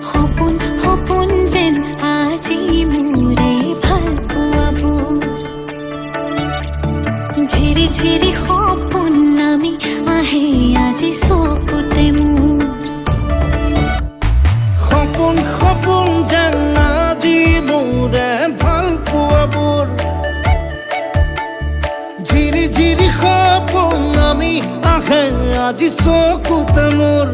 সপোন সপোন যেন আজি মোৰে ভাল পোৱাবোৰ ঝিৰি ঝিৰি সপোন নামি আহে আজি চকুতে মোৰ সপোন সপোন যেন আজি মোৰে ভাল পোৱাবোৰ ঝিৰি ঝিৰি সপোন নামি আহে আজি চকুতে মোৰ